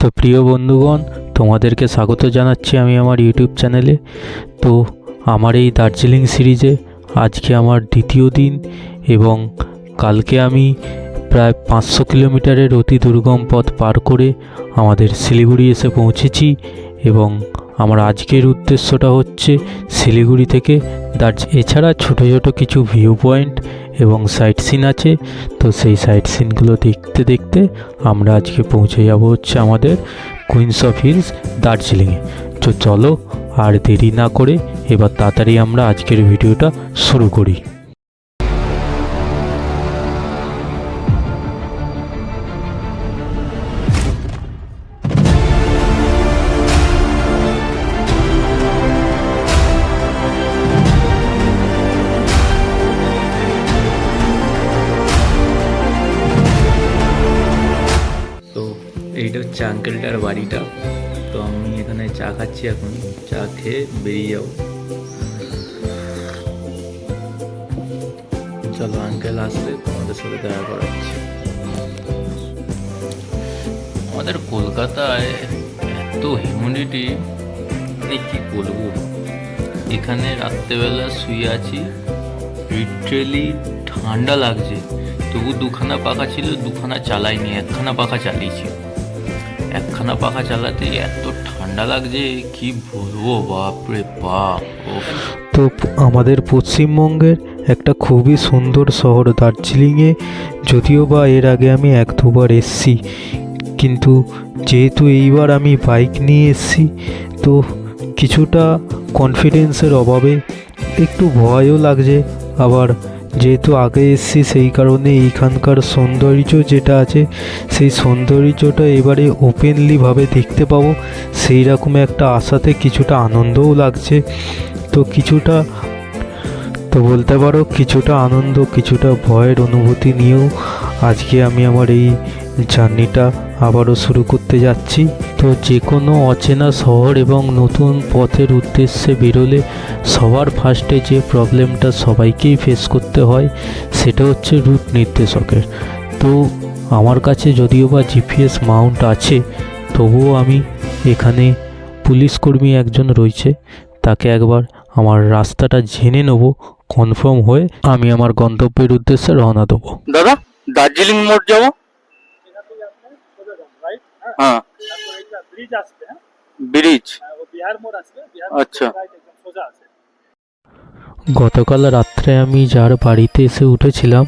তো প্রিয় বন্ধুগণ, তোমাদেরকে স্বাগত জানাচ্ছি আমি আমার ইউটিউব চ্যানেলে। তো আমার এই দার্জিলিং সিরিজে আজকে আমার দ্বিতীয় দিন এবং কালকে আমি প্রায় 500 কিলোমিটারের অতি দুর্গম পথ পার করে আমাদের শিলিগুড়ি এসে পৌঁছেছি। এবং আমার আজকের উদ্দেশ্যটা হচ্ছে শিলিগুড়ি থেকে এছাড়া ছোটো ছোটো কিছু ভিউ পয়েন্ট এবং সাইট সিন আছে। তো সেই সাইট সিনগুলো দেখতে দেখতে আমরা আজকে পৌঁছে যাব হচ্ছে আমাদের কুইন্স অফ হিলস দার্জিলিংয়ে। তো চলো আর দেরি না করে এবার তাড়াতাড়ি আমরা আজকের ভিডিওটা শুরু করি। তো এইটা হচ্ছে আঙ্কেলটার বাড়িটা। তো আমি এখানে চা খাচ্ছি, এখন চা খেয়ে বেরিয়ে যাব। চলো আঙ্কেল আসলে তোমাদের সাথে দেখা করাচ্ছি। আমাদের কলকাতায় এত হিউমিডিটি, মানে কি বলবো। এখানে রাত্রেবেলা শুয়ে আছি, লিটারেলি ঠান্ডা লাগছে, তবু দুখানা পাখা ছিল, দুখানা চালাইনি, একখানা পাখা চালিয়েছি। একখানা পাখা চালাতে এত ঠান্ডা লাগছে কি বলবো, বাপরে বাপ। তো আমাদের পশ্চিমবঙ্গের একটা খুবই সুন্দর শহর দার্জিলিংয়ে, যদিও বা এর আগে আমি 1-2 বার এসেছি, কিন্তু যেহেতু এইবার আমি বাইক নিয়ে এসেছি তো কিছুটা কনফিডেন্সের অভাবে একটু ভয়ও লাগছে। আবার যেহেতু আগে এসেছি সেই কারণে এইখানকার সৌন্দর্য যেটা আছে সেই সৌন্দর্যটা এবারে ওপেনলিভাবে দেখতে পাবো, সেই রকম একটা আশাতে কিছুটা আনন্দও লাগছে। তো কিছুটা তো বলতে পারো কিছুটা আনন্দ কিছুটা ভয়ের অনুভূতি নিয়েও আজকে আমি আমার এই জার্নিটা আবারও শুরু করতে যাচ্ছি। তো যে কোনো অচেনা শহর এবং নতুন পথের উদ্দেশ্যে বেরোলে সবার ফার্স্টে যে প্রবলেমটা সবাইকেই ফেস করতে হয় সেটা হচ্ছে রুট নির্দেশকের। তো আমার কাছে যদিও বা জিপিএস মাউন্ট আছে, তবুও আমি এখানে পুলিশকর্মী একজন রয়েছে, তাকে একবার আমার রাস্তাটা জেনে নেব, কনফার্ম হয়ে আমি আমার গন্তব্যের উদ্দেশ্যে রওনা দেবো। দাদা, দার্জিলিং মোড় যাবো। হ্যাঁ, ব্রিজ। আচ্ছা, গতকাল রাত্রে আমি যার বাড়িতে এসে উঠেছিলাম,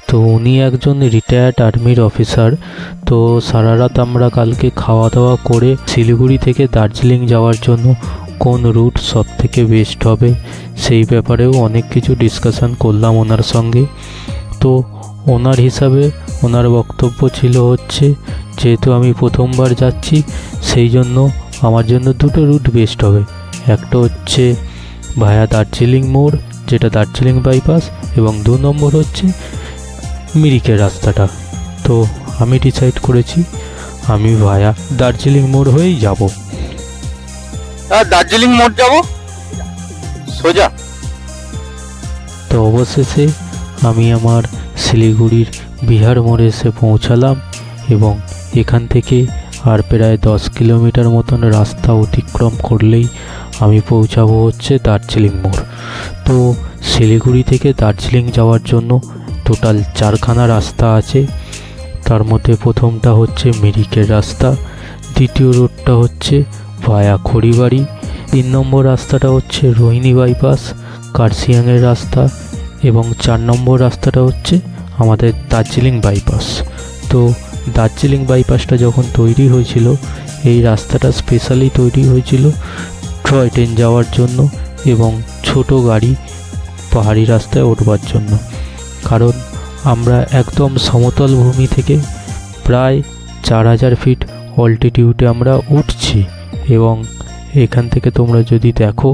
তো উনি একজন রিটায়ার্ড আর্মির অফিসার। তো সারা রাত আমরা কালকে খাওয়া দাওয়া করে শিলিগুড়ি থেকে দার্জিলিং যাওয়ার জন্য কোন রুট সব থেকে বেস্ট হবে সেই ব্যাপারেও অনেক কিছু ডিসকাশন করলাম ওনার সঙ্গে। তো ওনার হিসাবে ওনার বক্তব্য ছিল হচ্ছে, যেহেতু আমি প্রথমবার যাচ্ছি সেই জন্য আমার জন্য দুটো রুট বেস্ট হবে। একটা হচ্ছে ভায়া দার্জিলিং মোড়, যেটা দার্জিলিং বাইপাস, এবং 2 নম্বর হচ্ছে মিরিকের রাস্তাটা। তো আমি ডিসাইড করেছি আমি ভায়া দার্জিলিং মোড় হয়েই যাব। দার্জিলিং মোড় যাবো সোজা। তো অবশেষে আমি আমার শিলিগুড়ির বিহার মোড়ে এসে পৌঁছালাম এবং এখান থেকে আর প্রায় 10 কিলোমিটার মতন রাস্তা অতিক্রম করলেই আমি পৌঁছাবো হচ্ছে দার্জিলিং মোড়। তো শিলিগুড়ি থেকে দার্জিলিং যাওয়ার জন্য টোটাল 4খানা রাস্তা আছে। তার মধ্যে প্রথমটা হচ্ছে মিরিকের রাস্তা, দ্বিতীয় রোডটা হচ্ছে ভায়া খড়িবাড়ি, 3 নম্বর রাস্তাটা হচ্ছে রোহিণী বাইপাস কার্শিয়াংয়ের রাস্তা, এবং 4 নম্বর রাস্তাটা হচ্ছে আমাদের দার্জিলিং বাইপাস। তো দার্জিলিং বাইপাসটা যখন তৈরি হয়েছিল, এই রাস্তাটা স্পেশালি তৈরি হয়েছিল টয় ট্রেন যাওয়ার জন্য এবং ছোট গাড়ি পাহাড়ি রাস্তায় উঠবার জন্য। কারণ আমরা একদম সমতল ভূমি থেকে প্রায় 4000 ফিট অল্টিটিউডে আমরা উঠছি, এবং এখান থেকে তোমরা যদি দেখো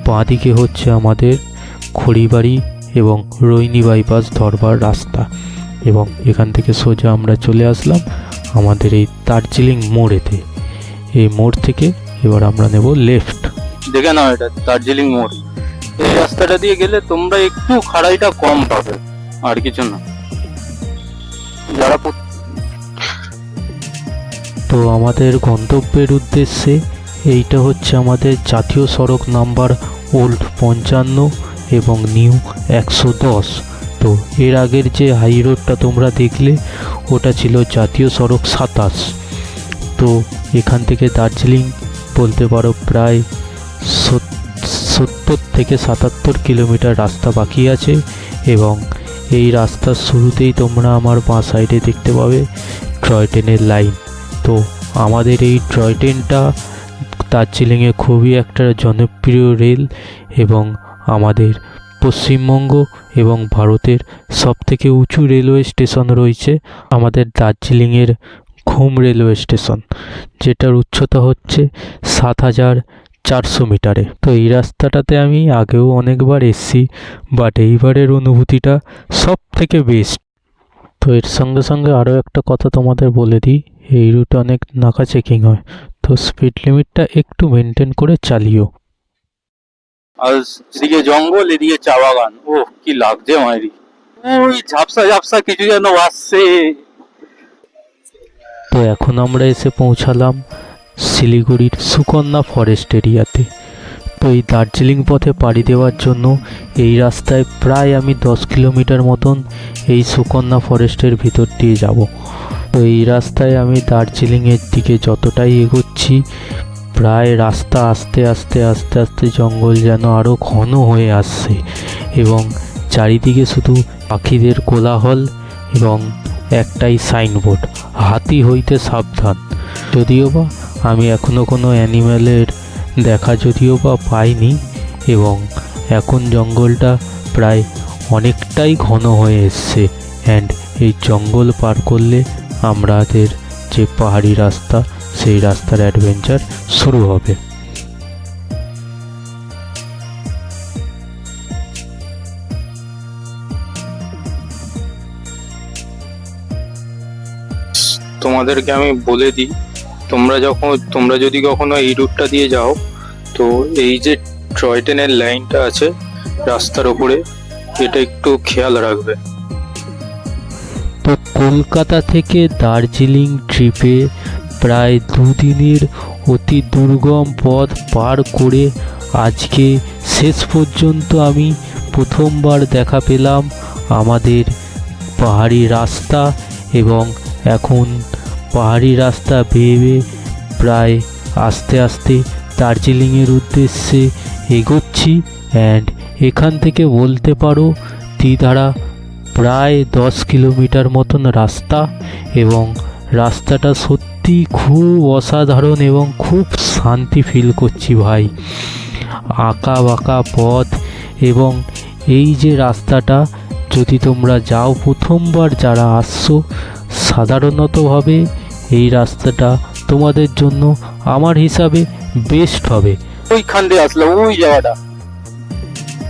বাঁদিকে হচ্ছে আমাদের খড়িবাড়ি এবং রোহিণী বাইপাস ধরবার রাস্তা, এবং এখান থেকে সোজা আমরা চলে আসলাম আমাদের এই দার্জিলিং মোড়েতে। এই মোড় থেকে এবার আমরা নেব লেফট। দেখে নাও, এটা দার্জিলিং মোড়। এই রাস্তাটা দিয়ে গেলে তোমরা একটু খাড়াইটা কম পাবে, আর কিছু না। যারা তো আমাদের গন্তব্যের উদ্দেশ্যে এইটা হচ্ছে আমাদের জাতীয় সড়ক নাম্বার ওল্ড 55 এবং নিউ 110। তো এর আগের যে হাই রোডটা তোমরা দেখলে ওটা ছিল জাতীয় সড়ক 27। তো এখান থেকে দার্জিলিং বলতে পারো প্রায় 70 থেকে 77 কিলোমিটার রাস্তা বাকি আছে, এবং এই রাস্তার শুরুতেই তোমরা আমার বাঁ সাইডে দেখতে পাবে টয় ট্রেনের লাইন। তো আমাদের এই টয় ট্রেনটা দার্জিলিংয়ে খুবই একটা জনপ্রিয় রেল, এবং আমাদের পশ্চিমবঙ্গ এবং ভারতের সবথেকে উঁচু রেলওয়ে স্টেশন রয়েছে আমাদের দার্জিলিংয়ের ঘুম রেলওয়ে স্টেশন, যেটার উচ্চতা হচ্ছে 7400 মিটারে। তো এই রাস্তাটাতে আমি আগেও অনেকবার এসেছি, বাট এইবারের অনুভূতিটা সব থেকে বেস্ট। তো এর সঙ্গে সঙ্গে আরও একটা কথা তোমাদের বলে দিই, এই রুটে অনেক নাকা চেকিং হয়, তো স্পিড লিমিটটা একটু মেনটেন করে চালিও। আর এদিকে জঙ্গল, এদিকে চা বাগান, ও কি লাগছে মাইরি। ওই ঝাপসা ঝাপসা কিছু যেন আসছে। তো এখন আমরা এসে পৌঁছালাম শিলিগুড়ির সুকন্যা ফরেস্ট এরিয়াতে। তো এই দার্জিলিং পথে পাড়ি দেওয়ার জন্য এই রাস্তায় প্রায় আমি 10 কিলোমিটার মতন এই সুকন্যা ফরেস্টের ভিতর দিয়ে যাব। তো এই রাস্তায় আমি দার্জিলিংয়ের দিকে যতটাই এগোচ্ছি, প্রায় রাস্তা আস্তে আস্তে আস্তে আস্তে জঙ্গল যেন আরও ঘন হয়ে আসছে, এবং চারিদিকে শুধু পাখিদের কোলাহল এবং একটাই সাইনবোর্ড, হাতি হইতে সাবধান। যদিও বা আমি এখনও কোনো অ্যানিম্যালের দেখা যদিও বা পাইনি, এবং এখন জঙ্গলটা প্রায় অনেকটাই ঘন হয়ে এসছে, অ্যান্ড এই জঙ্গল পার করলে আমাদের যে পাহাড়ি রাস্তা, সেই রাস্তার অ্যাডভেঞ্চার শুরু হবে। তোমাদেরকে আমি বলে দিই, তোমরা যদি কখনো এই রুটটা দিয়ে যাও, তো এই যে টয় ট্রেনের লাইনটা আছে রাস্তার উপরে, এটা একটু খেয়াল রাখবে। তো কলকাতা থেকে দার্জিলিং ট্রিপে প্রায় 2 দিনের অতি দুর্গম পথ পার করে আজকে শেষ পর্যন্ত আমি প্রথমবার দেখা পেলাম আমাদের পাহাড়ি রাস্তা, এবং এখন পাহাড়ি রাস্তা বেয়ে বেয়ে প্রায় আস্তে আস্তে দার্জিলিংয়ের উদ্দেশ্যে এগোচ্ছি। অ্যান্ড এখান থেকে বলতে পারো দ্বিধারা প্রায় 10 কিলোমিটার মতন রাস্তা, এবং রাস্তাটা সত্যি খুব অসাধারণ এবং খুব শান্তি ফিল করছি ভাই। আঁকা বাঁকা পথ, এবং এই যে রাস্তাটা যদি তোমরা যাও, প্রথমবার যারা আসছো, সাধারণতভাবে এই রাস্তাটা তোমাদের জন্য আমার হিসাবে বেস্ট হবে। ওইখান দিয়ে আসলাম, ওই জায়গাটা,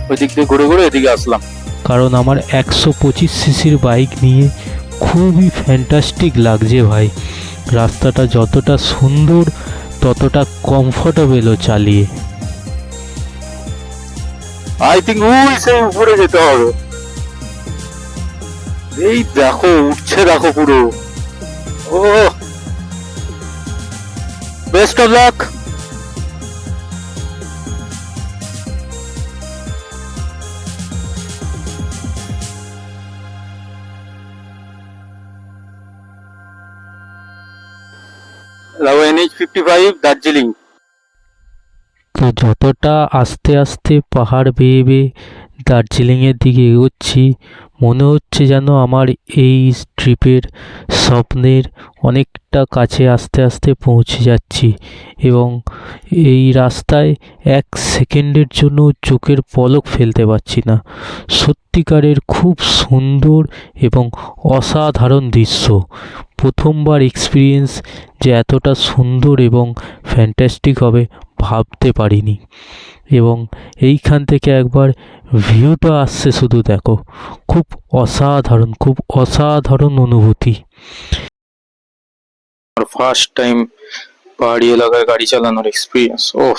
ওই দিক দিয়ে ঘুরে ঘুরে এদিকে আসলাম। কারণ আমার 125 সিসির বাইক নিয়ে খুবই ফ্যান্টাস্টিক লাগছে ভাই। রাস্তাটা যতটা সুন্দর ততটা কমফোর্টেবলও চালিয়ে। আই থিঙ্ক ওই সেই উপরে যেতে হবে। এই দেখো উঠছে, দেখো পুরো। ও best of luck. NH55 Darjeeling. তো যতটা আস্তে আস্তে পাহাড় বেয়ে বেয়ে দার্জিলিংয়ের দিকে এগোচ্ছি, মনে হচ্ছে যেন আমার এই ট্রিপের স্বপ্নের অনেকটা কাছে আস্তে আস্তে পৌঁছে যাচ্ছি, এবং এই রাস্তায় 1 সেকেন্ডের জন্য চোখের পলক ফেলতে পারছি না। সত্যিকারের খুব সুন্দর এবং অসাধারণ দৃশ্য। প্রথমবার এক্সপিরিয়েন্স যে এতটা সুন্দর এবং ফ্যান্টাস্টিক হবে ভাবতে পারিনি, এবং এইখান থেকে একবার ভিউটা আসছে শুধু দেখো, খুব অসাধারণ অনুভূতি। ফার্স্ট টাইম পাহাড়ি এলাকায় গাড়ি চালানোর এক্সপিরিয়েন্স, ওহ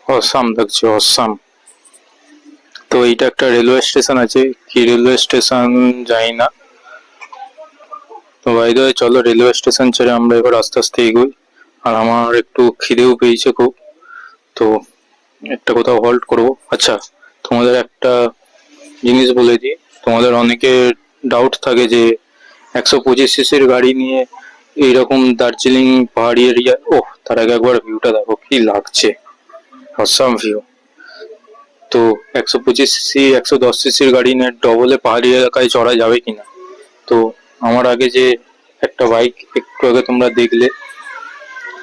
অসাম লাগছে, অসাম। তো এইটা একটা রেলওয়ে স্টেশন আছে, কি রেলওয়ে স্টেশন জানি না। তো বাই দ্য ওয়ে, চলো রেলওয়ে স্টেশন ছেড়ে আমরা এবার আস্তে আস্তে এগোই। আর আমার একটু খিদেও পেয়েছে খুব, তো একটা কোথাও হল্ট করবো। আচ্ছা, তোমাদের একটা জিনিস বলে দিই, তোমাদের অনেকে ডাউট থাকে যে 125 সিসির গাড়ি নিয়ে এইরকম দার্জিলিং পাহাড়ি এরিয়া, ওহ তার আগে একবার ভিউটা দেখো কি লাগছে, অসাম ভিউ। তো 125 সিসি 110 সিসির গাড়ি নিয়ে ডবলে পাহাড়ি এলাকায় চড়া যাবে কিনা। তো আমার আগে যে একটা বাইক একটু আগে তোমরা দেখলে,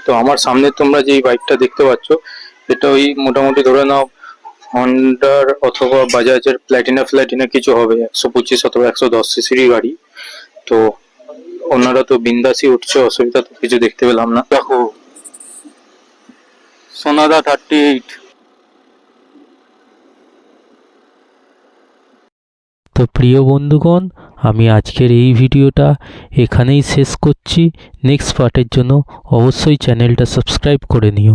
তো আমার সামনে তোমরা যে বাইকটা দেখতে পাচ্ছ, এটা ওই মোটামুটি ধরে নাও হন্ডার অথবা বাজাজের প্ল্যাটিনা কিছু হবে, 125 অথবা 110 সিসির গাড়ি। তো ওনারা তো বিন্দাসই উঠছে, অসুবিধা তো কিছু দেখতে পেলাম না। দেখো সোনাদা 38। তো প্রিয় বন্ধুগণ, আমি আজকের এই ভিডিওটা এখানেই শেষ করছি। নেক্সট পার্টের জন্য অবশ্যই চ্যানেলটা সাবস্ক্রাইব করে নিও।